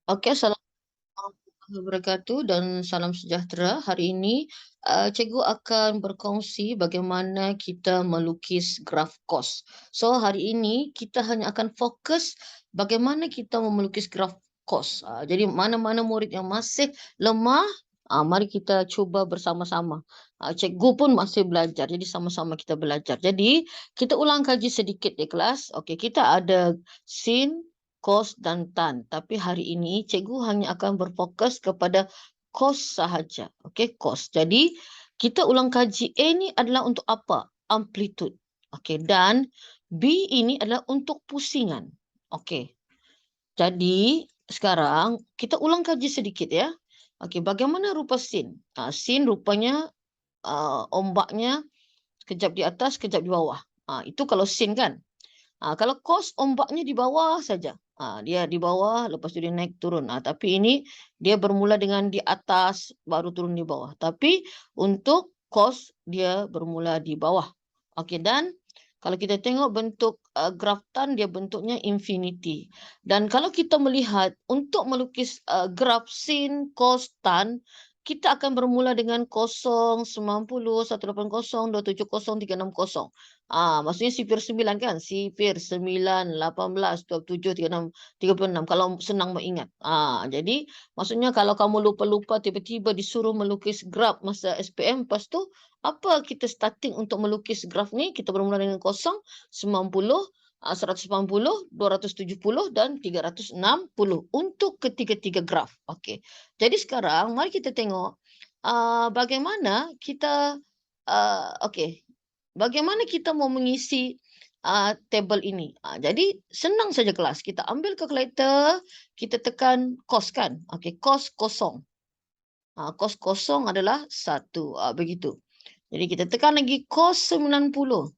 Okey, Assalamualaikum warahmatullahi wabarakatuh dan salam sejahtera. Hari ini, cikgu akan berkongsi bagaimana kita melukis graf kos. So, hari ini kita hanya akan fokus bagaimana kita melukis graf kos. Jadi mana-mana murid yang masih lemah, mari kita cuba bersama-sama. Cikgu pun masih belajar, jadi sama-sama kita belajar. Jadi, kita ulang kaji sedikit di kelas. Okey, kita ada sin, kos dan tan. Tapi hari ini cikgu hanya akan berfokus kepada kos sahaja. Okey, kos. Jadi kita ulang kaji A ni adalah untuk apa? Amplitud. Okey, dan B ini adalah untuk pusingan. Okey. Jadi sekarang kita ulang kaji sedikit ya. Okey, bagaimana rupa sin? Sin rupanya ombaknya kejap di atas, kejap di bawah. Itu kalau sin kan? Kalau kos ombaknya di bawah saja. Dia di bawah, lepas tu dia naik turun. Tapi ini dia bermula dengan di atas, baru turun di bawah. Tapi untuk kos dia bermula di bawah. Okey, dan kalau kita tengok bentuk graf tan, dia bentuknya infinity. Dan kalau kita melihat untuk melukis graf sin, kos, tan, kita akan bermula dengan 0, 90, 180, 270, 360. Maksudnya sifir 9 kan? Sifir, 9, 18, 27, 36, 36 kalau senang mengingat. Jadi maksudnya kalau kamu lupa-lupa tiba-tiba disuruh melukis graf masa SPM, lepas tu apa kita starting untuk melukis graf ni? Kita bermula dengan 0, 90, 180, 270 dan 360 untuk ketiga-tiga graf. Okey. Jadi sekarang mari kita tengok bagaimana kita okey. Bagaimana kita mau mengisi tabel ini? Jadi senang saja kelas. Kita ambil kalkulator, kita tekan kos kan? Okey, kos kosong. Kos kosong adalah 1. Begitu. Jadi kita tekan lagi kos 90.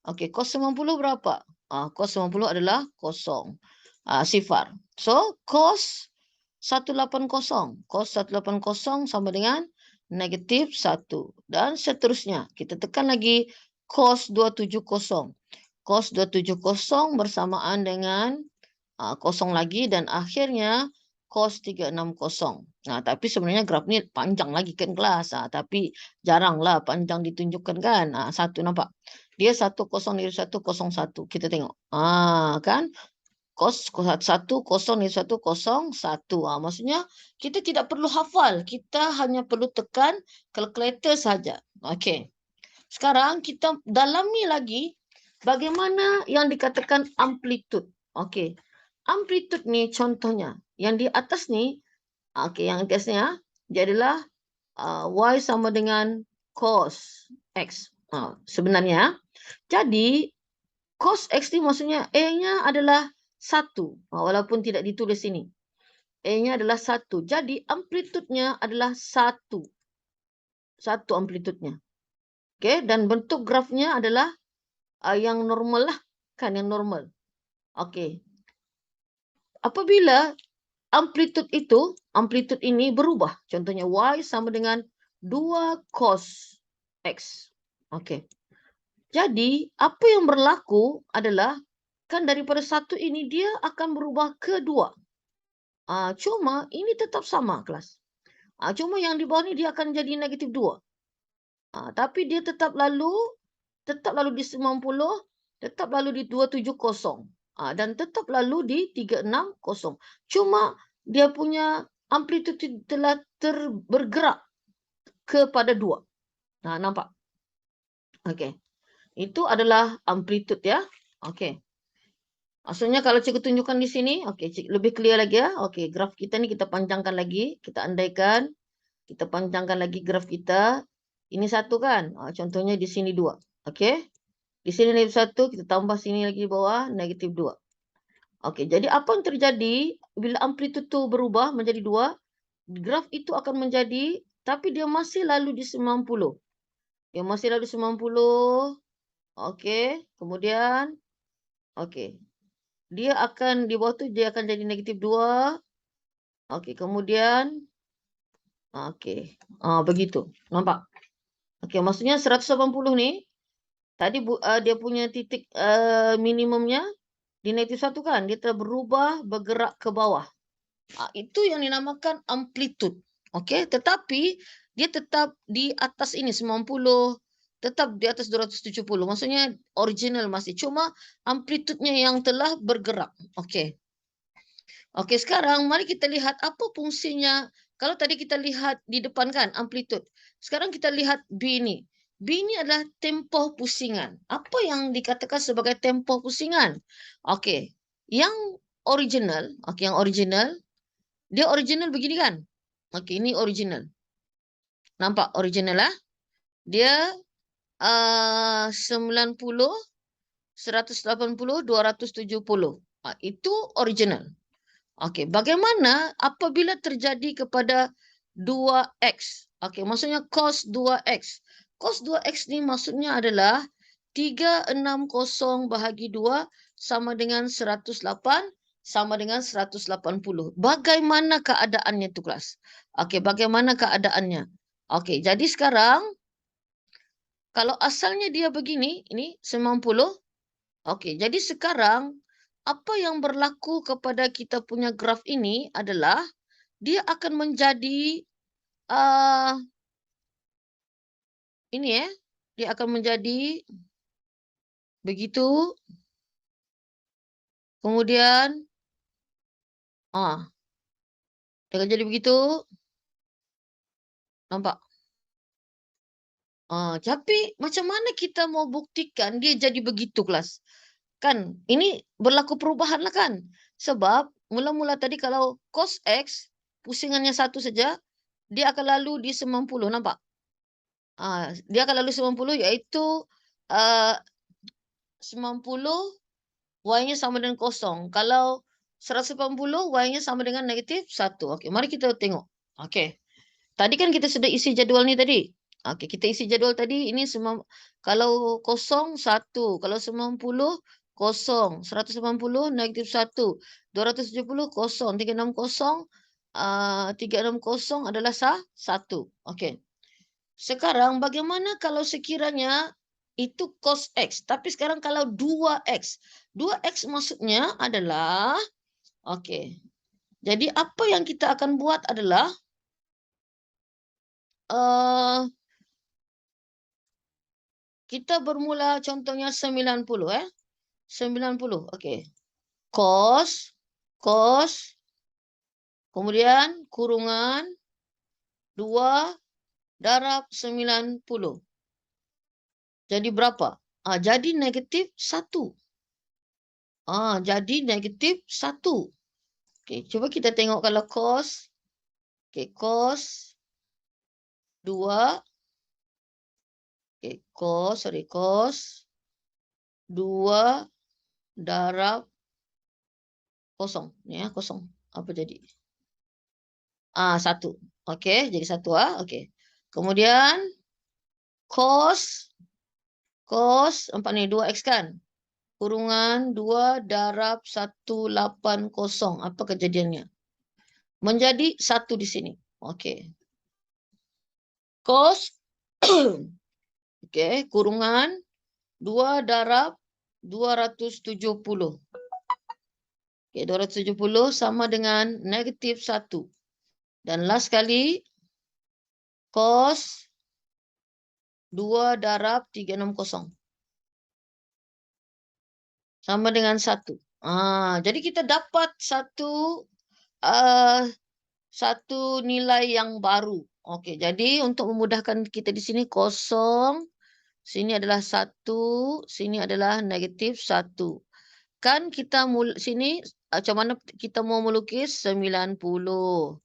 Okey, kos 90 berapa? Kos 90 adalah kosong. Sifar. So, kos 180. Kos 180 sama dengan negatif 1. Dan seterusnya. Kita tekan lagi kos 270. Kos 270 bersamaan dengan kosong lagi dan akhirnya kos 360. Tapi sebenarnya graf ni panjang lagi kan kelas. Tapi jaranglah panjang ditunjukkan kan. Satu nampak. Dia 101. Kita tengok. Kan? Kos 101. Maksudnya kita tidak perlu hafal. Kita hanya perlu tekan kalkulator saja. Okey. Sekarang kita dalami lagi bagaimana yang dikatakan amplitud. Okey. Amplitud ni contohnya. Yang di atas ni, okey, yang atasnya dia adalah Y sama dengan cos X. Sebenarnya. Jadi, cos X ni maksudnya A-nya adalah 1. Walaupun tidak ditulis sini. A-nya adalah 1. Jadi, amplitudnya adalah 1. 1 amplitudnya. Okey, dan bentuk grafnya adalah yang normal lah. Kan, yang normal. Okey. Apabila amplitud ini berubah. Contohnya Y sama dengan 2 cos X. Okey. Jadi, apa yang berlaku adalah, kan daripada 1 ini dia akan berubah ke 2. Cuma ini tetap sama kelas. Cuma yang di bawah ni dia akan jadi negatif 2. Tapi dia tetap lalu di 90, tetap lalu di 270. Dan tetap lalu di 360. Cuma dia punya amplitud telah bergerak kepada 2. Nampak? Okey. Itu adalah amplitud ya. Okey. Maksudnya kalau cikgu tunjukkan di sini, okey, lebih clear lagi ya. Okey, graf kita ni kita panjangkan lagi, kita andaikan, kita panjangkan lagi graf kita. Ini 1 kan? Contohnya di sini 2. Okey. Di sini negatif 1, kita tambah sini lagi di bawah, negatif 2. Okey, jadi apa yang terjadi bila amplitud tu berubah menjadi 2, graf itu akan menjadi, tapi dia masih lalu di 90. Dia masih lalu 90. Okey, kemudian okey. Dia akan di bawah tu dia akan jadi negatif 2. Okey, kemudian okey. Begitu. Nampak? Okey, maksudnya 180 ni tadi dia punya titik minimumnya di negatif 1 kan? Dia telah berubah bergerak ke bawah. Itu yang dinamakan amplitude. Okey, tetapi dia tetap di atas ini 90, tetap di atas 270. Maksudnya original masih, cuma amplitude-nya yang telah bergerak. Okey. Okey, sekarang mari kita lihat apa fungsinya. Kalau tadi kita lihat di depan kan amplitude. Sekarang kita lihat B ini. B ini adalah tempoh pusingan. Apa yang dikatakan sebagai tempoh pusingan? Okey, yang yang original, dia original begini kan? Okey, ini original. Nampak original lah. Dia 90, 180, 270. Itu original. Okey, bagaimana apabila terjadi kepada 2x? Okey, maksudnya cos 2x. Cos 2x ni maksudnya adalah 360 bahagi 2 sama dengan 108 sama dengan 180. Bagaimana keadaannya tu kelas? Okey, bagaimana keadaannya? Okey, jadi sekarang kalau asalnya dia begini, ini 90. Okey, jadi sekarang apa yang berlaku kepada kita punya graf ini adalah dia akan menjadi, ah, ini dia akan menjadi begitu, kemudian ah, dia akan jadi begitu, nampak? Tapi macam mana kita mau buktikan dia jadi begitu kelas? Kan ini berlaku perubahan lah kan? Sebab mula-mula tadi kalau cos X pusingannya satu saja, dia akan lalu di 90, nampak? Dia akan lalu 90 iaitu, ah, 90 Y-nya sama dengan kosong. Kalau 180 Y-nya sama dengan negatif 1. Okey, mari kita tengok. Okey. Tadi kan kita sudah isi jadual ni tadi. Okey, kita isi jadual tadi ini kalau kosong 1, kalau 90 kosong, 180 negatif 1, 270 kosong, 360 360 adalah 1. Okey. Sekarang bagaimana kalau sekiranya itu cos X, tapi sekarang kalau 2X. 2X maksudnya adalah, okey, jadi apa yang kita akan buat adalah, eee, kita bermula contohnya 90 90, okey. Cos cos, kemudian kurungan 2 darab 90. Jadi berapa? Jadi negatif 1. Jadi negatif 1. Okey, cuba kita tengok kalau cos. Okey, cos 2. Okey, cos 2 darab kosong. Ni kosong. Apa jadi? 1. Okey, jadi 1 okey. Kemudian cos nampak ni 2x kan? Kurungan 2 darab 180. Apa kejadiannya? Menjadi 1 di sini. Okey. Cos okey, kurungan 2 darab 270. Okey, 270 sama dengan negatif 1. Dan last sekali, cos 2 darab 360. Sama dengan 1. Jadi kita dapat satu nilai yang baru. Okey, jadi untuk memudahkan kita di sini kosong, sini adalah 1, sini adalah negatif 1. Kan kita sini macam mana kita mau melukis 90.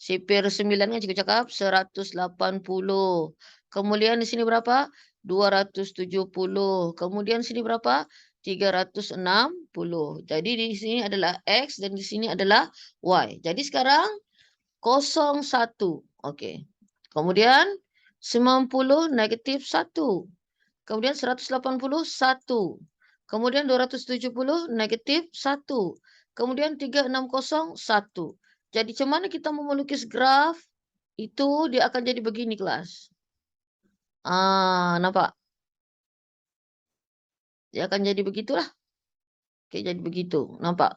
Sipir 9 kan cikgu cakap 180. Kemudian di sini berapa? 270. Kemudian sini berapa? 360. Jadi di sini adalah X dan di sini adalah Y. Jadi sekarang 01. Okey. Kemudian 90 negatif 1. Kemudian 180 1. Kemudian 270 negatif 1. Kemudian 360 1. Jadi macam mana kita mau melukis graf, itu dia akan jadi begini kelas. Nampak? Dia akan jadi begitulah. Okey, jadi begitu. Nampak?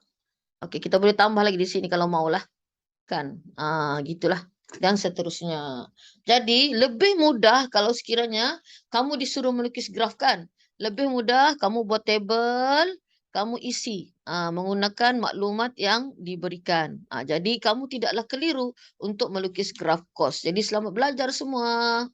Okey, kita boleh tambah lagi di sini kalau maulah. Kan, gitulah dan seterusnya. Jadi lebih mudah kalau sekiranya kamu disuruh melukis graf kan, lebih mudah kamu buat tabel, kamu isi, menggunakan maklumat yang diberikan. Jadi kamu tidaklah keliru untuk melukis graf kos. Jadi selamat belajar semua.